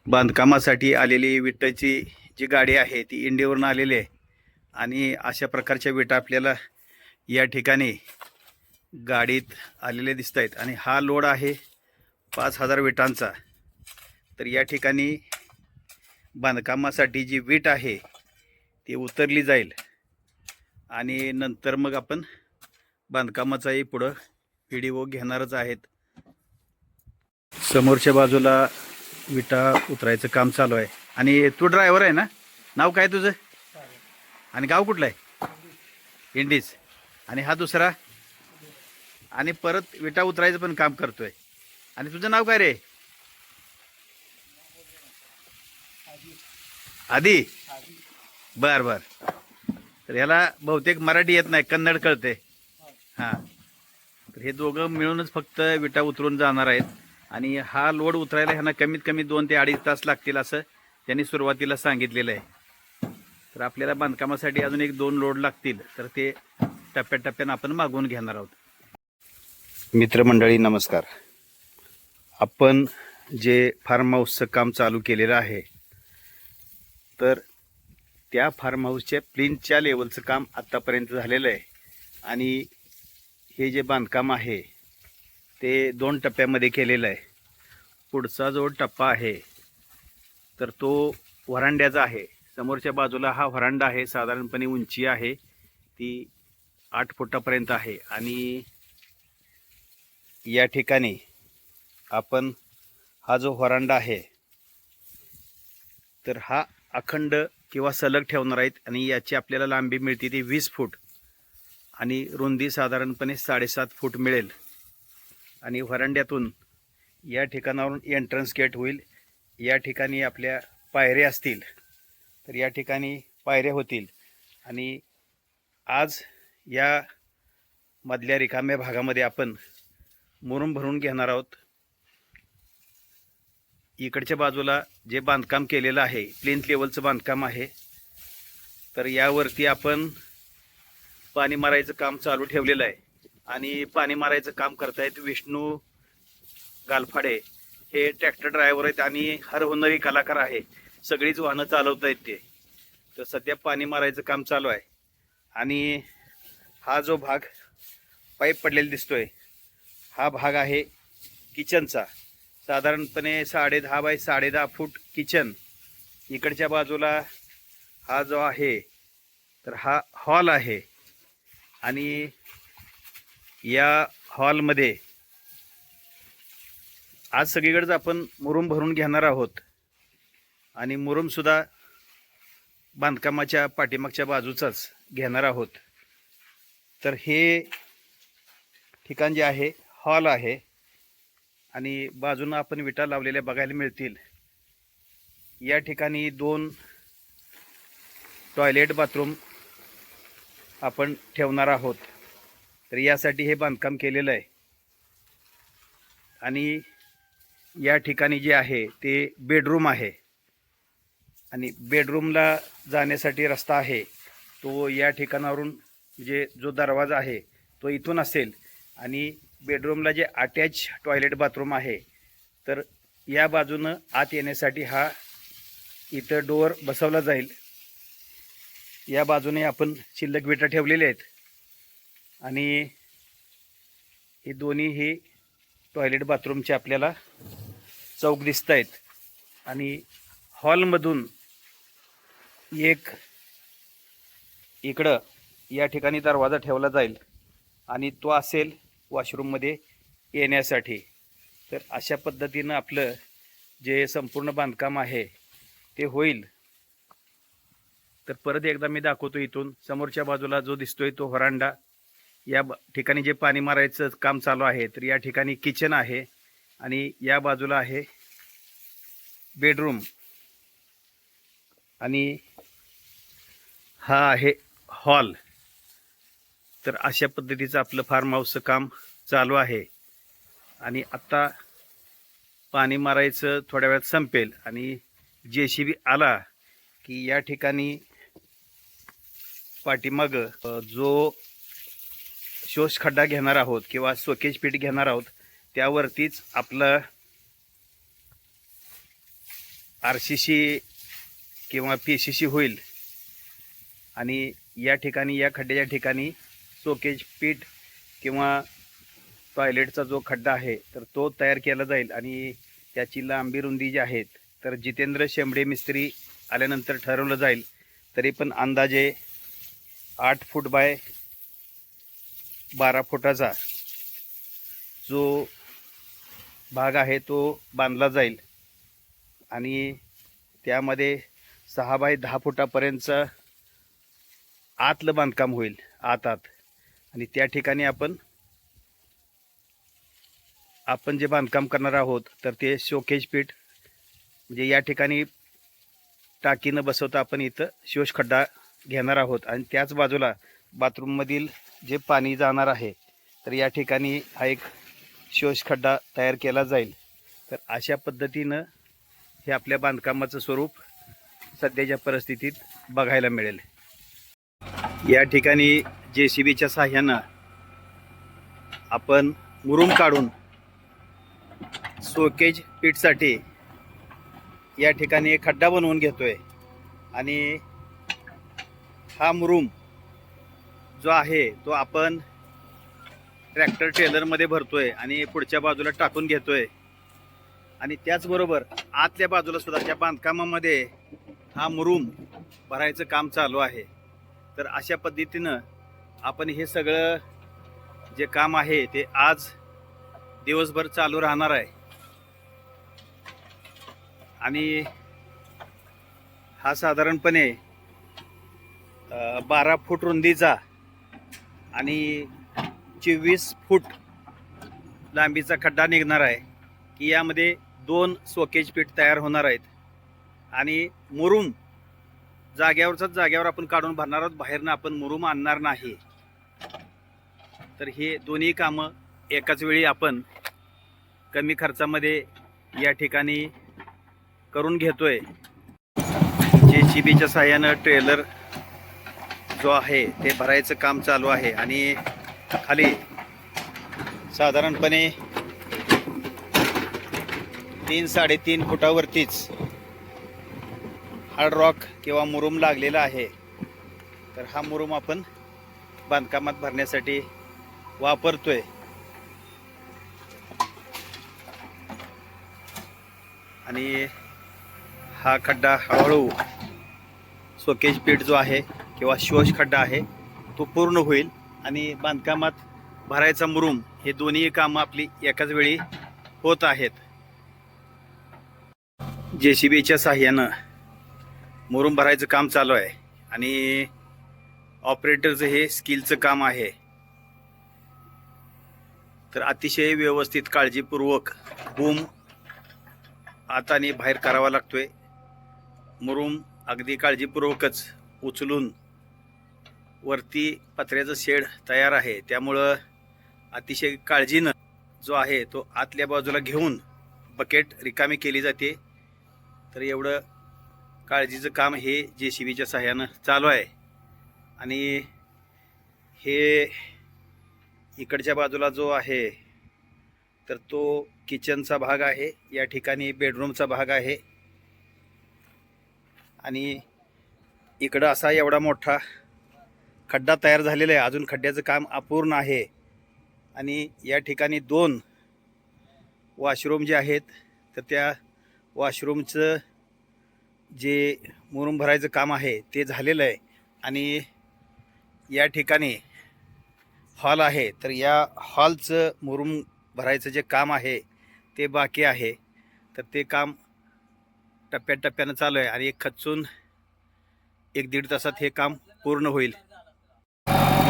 बांधकामासाठी आलेली विटाची जी गाडी आहे ती इंडियावरून आलेली आहे आणि अशा प्रकारच्या विटा आपल्याला या ठिकाणी गाडीत आलेले दिसत आहेत आणि हा लोड आहे 5,000 विटांचा. तर या ठिकाणी बांधकामासाठी जी वीट आहे ती उतरली जाईल आणि नंतर मग आपण बांधकामाचाही पुढं व्हिडिओ घेणारच आहेत. समोरच्या बाजूला विटा उतरायचं काम चालू आहे आणि तू ड्रायव्हर आहे ना? नाव काय तुझं आणि गाव कुठलं आहे? इंडीज. आणि हा दुसरा आणि परत विटा उतरायचं पण काम करतोय. आणि तुझं नाव काय रे? आधी. बर बर. तर ह्याला बहुतेक मराठी येत नाही, कन्नड कळते. हां. तर हे दोघं मिळूनच फक्त विटा उतरून जाणार आहेत आणि हा लोड उतरायला ह्यांना कमीत कमी 2 ते 2.5 तास लागतील असं त्यांनी सुरुवातीला सांगितलेलं आहे. तर आपल्याला बांधकामासाठी अजून 1-2 लोड लागतील, तर ते टप्प्याटप्प्यानं आपण मागवून घेणार आहोत. मित्रमंडळी नमस्कार. आपण जे फार्म हाऊसचं काम चालू केलेलं आहे तर त्या फार्म हाऊसच्या प्लिंथच्या लेवलचं काम आत्तापर्यंत झालेलं आहे आणि हे जे बांधकाम आहे ते 2 टप्प्यामध्ये केलेलं आहे. पुढचा जो टप्पा आहे तर तो व्हरांड्याचा आहे. समोरच्या बाजूला हा व्हरांडा आहे. साधारणपणे उंची आहे ती 8 फुटापर्यंत आहे आणि या ठिकाणी आपण हा जो व्हरांडा आहे तर हा अखंड किंवा सलग ठेवणार आहेत आणि याची आपल्याला लांबी मिळते ती 20 फूट आणि रुंदी साधारणपणे 7.5 फूट मिळेल. आणि व्हरांड्यातून या ठिकाणावरून एंट्रन्स गेट होईल. या ठिकाणी आपल्या पायऱ्या असतील तर या ठिकाणी पायऱ्या होतील आणि आज या मधल्या रिकाम्या भागामध्ये आपण मुरुम भरून घेणार आहोत. इकडच्या बाजूला जे बांधकाम केलेलं आहे प्लिंथ लेवलचं बांधकाम आहे तर यावरती आपण पाणी मारायचं काम चालू ठेवलेलं आहे आणि पाणी मारायचं काम करतायत विष्णू गालफाडे. हे ट्रॅक्टर ड्रायव्हर आहेत आणि हरहुन्नरी कलाकार आहे. सगळीच वाहनं चालवत आहेत ते. तर सध्या पाणी मारायचं काम चालू आहे आणि हा जो भाग पाईप पडलेला दिसतोय हा भाग आहे किचनचा. साधारणपणे 10.5 बाय 10.5 फूट किचन. इकडच्या बाजूला हा जो आहे तर हा हॉल आहे आणि या हॉलमध्ये आज सगळीकडेच आपण मुरुम भरून घेणार आहोत आणि मुरुमसुद्धा बांधकामाच्या पाठीमागच्या बाजूचाच घेणार आहोत. तर हे ठिकाण जे आहे हॉल आहे आणि बाजूनं आपण विटा लावलेल्या बघायला मिळतील. या ठिकाणी 2 टॉयलेट बाथरूम आपण ठेवणार आहोत. तर यासाठी हे बांधकाम केलेलं आहे आणि या ठिकाणी जे आहे ते बेडरूम आहे आणि बेडरूमला जाण्यासाठी रस्ता आहे तो या ठिकाणावरून म्हणजे जो दरवाजा आहे तो इथून असेल आणि बेडरूमला जे अटॅच टॉयलेट बाथरूम आहे तर या बाजूनं आत येण्यासाठी हा इथं डोअर बसवला जाईल. या बाजूने आपण शिल्लक विटा ठेवलेल्या आहेत आणि हे दोन्ही टॉयलेट बाथरूमचे आपल्याला चौक दिसत आहेत आणि हॉलमधून एक इकडं या ठिकाणी दरवाजा ठेवला जाईल आणि तो असेल वॉशरूममध्ये येण्यासाठी. तर अशा पद्धतीनं आपलं जे संपूर्ण बांधकाम आहे ते होईल. तर परत एकदा मी दाखवतो. इथून समोरच्या बाजूला जो दिसतोय तो व्हरांडा. या ठिकाणी जे पाणी मारायचं काम चालू आहे तर या ठिकाणी किचन आहे आणि या बाजूला आहे बेडरूम आणि हा आहे हॉल. तर अशा पद्धतीचं आपलं फार्म हाऊसचं काम चालू आहे आणि आत्ता पाणी मारायचं थोड्या वेळात संपेल आणि JCB आला की या ठिकाणी पाठीमागं जो शोष खड्डा घेणार आहोत किंवा सोकेज पीठ घेणार आहोत त्यावरतीच आपलं RCC किंवा PCC होईल आणि या ठिकाणी या खड्ड्याच्या ठिकाणी सोकेज पीठ किंवा टॉयलेटचा जो खड्डा आहे तर तो तयार केला जाईल आणि त्याची लांबी रुंदी जी आहेत तर जितेंद्र शेंबडे मिस्त्री आल्यानंतर ठरवलं जाईल. तरी पण अंदाजे 8 फूट बाय 12 फुटाचा जो भाग आहे तो बांधला जाईल आणि त्यामध्ये 6 बाय 10 फुटापर्यंतचं आतलं बांधकाम होईल आत आणि त्या ठिकाणी आपण जे बांधकाम करणार आहोत तर ते शोकेज पीठ म्हणजे या ठिकाणी टाकी न बसवता आपण इथं शोष खड्डा घेणार आहोत आणि त्याच बाजूला बाथरूममधील जे पाणी जाणार आहे तर या ठिकाणी हा एक शोष खड्डा तयार केला जाईल. तर अशा पद्धतीनं हे आपल्या बांधकामाचं स्वरूप सध्याच्या परिस्थितीत बघायला मिळेल. या ठिकाणी JCBच्या साहाय्यानं आपण मुरुम काढून सोकेज पीठसाठी या ठिकाणी एक खड्डा बनवून घेतोय आणि हा मुरुम जो आहे तो आपण ट्रॅक्टर ट्रेलरमध्ये भरतोय आणि पुढच्या बाजूला टाकून घेतोय आणि त्याचबरोबर आतल्या बाजूला सुद्धा त्या बांधकामामध्ये हा मुरुम भरायचं काम चालू आहे. तर अशा पद्धतीनं आपण हे सगळं जे काम आहे ते आज दिवसभर चालू राहणार आहे आणि हा साधारणपणे 12 फूट रुंदीचा आणि 24 फूट लांबीचा खड्डा निघणार आहे की यामध्ये 2 सोकेज पीठ तयार होणार आहेत आणि मुरुम जाग्यावर आपण काढून भरणार आहोत. बाहेरनं आपण मुरुम आणणार नाही. तर हे दोन्ही कामं एकाच वेळी आपण कमी खर्चामध्ये या ठिकाणी करून घेतोय. JCBच्या साहाय्यानं ट्रेलर जो आहे ते भरायचं काम चालू आहे आणि खाली साधारणपणे 3-3.5 फुटावरतीच हार्ड रॉक किंवा मुरुम लागलेला आहे. तर हा मुरुम आपण बांधकामात भरण्यासाठी वापरतोय. आणि हा खड्डा हळूहळू सोकेज पीठ जो आहे किंवा शोष खड्डा आहे तो पूर्ण होईल आणि बांधकामात भरायचा मुरुम हे दोन्ही कामं आपली एकाच वेळी होत आहेत. JCBच्या साहाय्यानं मुरुम भरायचं काम चालू आहे आणि ऑपरेटरचं हे स्किलचं काम आहे. तर अतिशय व्यवस्थित काळजीपूर्वक बूम आत आणि बाहेर करावा लागतोय. मुरुम अगदी काळजीपूर्वकच उचलून वरती पत्र्याचं शेड तयार आहे त्यामुळं अतिशय काळजीनं जो आहे तो आतल्या बाजूला घेऊन बकेट रिकामी केली जाते. तर एवढं काळजीचं काम हे JCBच्या साहाय्यानं चालू आहे आणि हे इकडच्या बाजूला जो आहे तर तो किचनचा भाग आहे. या ठिकाणी बेडरूमचा भाग आहे आणि इकडं असा एवढा मोठा खड्डा तयार झालेला आहे. अजून खड्ड्याचं काम अपूर्ण आहे आणि या ठिकाणी 2 वॉशरूम जे आहेत तर त्या वॉशरूमचं जे मुरुम भरायचं काम आहे ते झालेलं आहे आणि या ठिकाणी हॉल आहे तर या हॉलचं मुरुम भरायचं जे काम आहे ते बाकी आहे. तर ते काम टप्प्याटप्प्यानं चालू आहे आणि खचून 1-1.5 तासात हे काम पूर्ण होईल.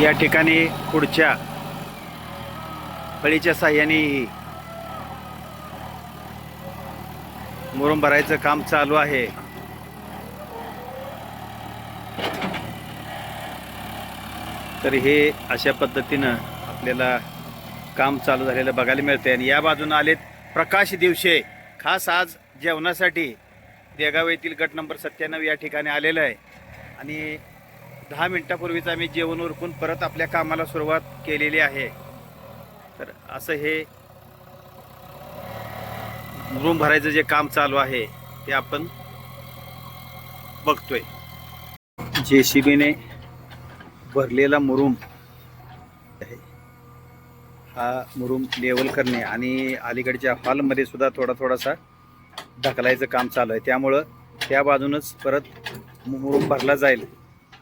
या ठिकाणी पुढच्या फळीच्या साह्याने मुरुम भरायचं काम चालू आहे. तर हे अशा पद्धतीनं आपल्याला काम चालू झालेलं बघायला मिळते. आणि या बाजूने आलेत प्रकाश दिवशे, खास आज जेवणासाठी देगाव येथील गट नंबर 97 या ठिकाणी आलेलं आहे आणि 10 मिनिटापूर्वीच आम्ही जेवण उरकून परत आपल्या कामाला सुरुवात केलेली आहे. तर असं हे रूम भरायचं जे काम चालू आहे ते आपण बघतोय. JCBने भरलेला मुरुम आहे. हा मुरुम लेवल करणे आणि अलीकडच्या हॉलमध्ये सुद्धा थोडासा ढकलायचं काम चालू आहे. त्यामुळं त्या बाजूनच परत मुरुम भरला जाईल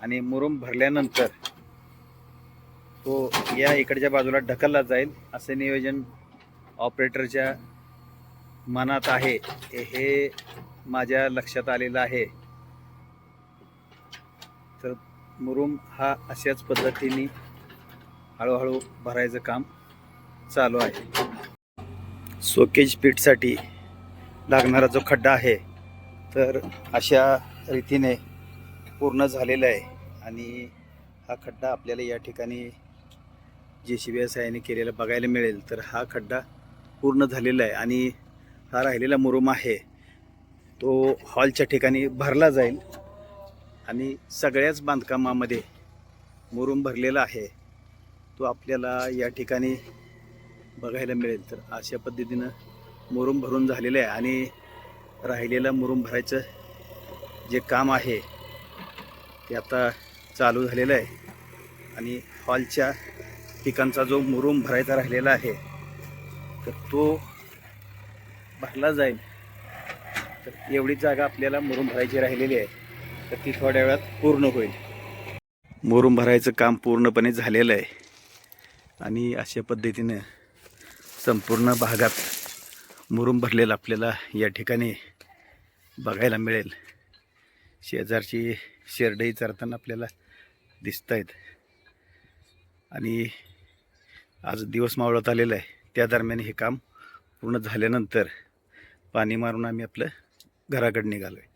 आणि मुरुम भरल्यानंतर तो या इकडच्या बाजूला ढकलला जाईल असे नियोजन ऑपरेटरच्या मनात आहे. हे माझ्या लक्षात आलेलं आहे. तर मुरुम हा अशाच पद्धतीने हळूहळू भरायचं काम चालू आहे. सोकेज पीठसाठी लागणारा जो खड्डा आहे तर अशा रीतीने पूर्ण झालेला आहे आणि हा खड्डा आपल्याला या ठिकाणी JCB सहाय्याने केलेला बघायला मिळेल. तर हा खड्डा पूर्ण झालेला आहे आणि हा राहिलेला मुरुम आहे तो हॉलच्या ठिकाणी भरला जाईल आणि सगळ्याच बांधकामामध्ये मुरुम भरलेला आहे तो आपल्याला या ठिकाणी बघायला मिळेल. तर अशा पद्धतीनं मुरुम भरून झालेलं आहे आणि राहिलेलं मुरुम भरायचं जे काम आहे ते आता चालू झालेलं आहे आणि हॉलच्या ठिकाणचा जो मुरुम भरायचा राहिलेला आहे तर तो भरला जाईल. तर एवढी जागा आपल्याला मुरुम भरायची राहिलेली आहे तर ती थोड्या वेळात पूर्ण होईल. मुरुम भरायचं काम पूर्णपणे झालेलं आहे आणि अशा पद्धतीनं संपूर्ण भागात मुरुम भरलेला आपल्याला या ठिकाणी बघायला मिळेल. शेजारची शेरडही चरताना आपल्याला दिसत आहेत आणि आज दिवस मावळत आलेला आहे. त्या दरम्यान हे काम पूर्ण झाल्यानंतर पाणी मारून आम्ही आपलं घराकडे निघालो आहे.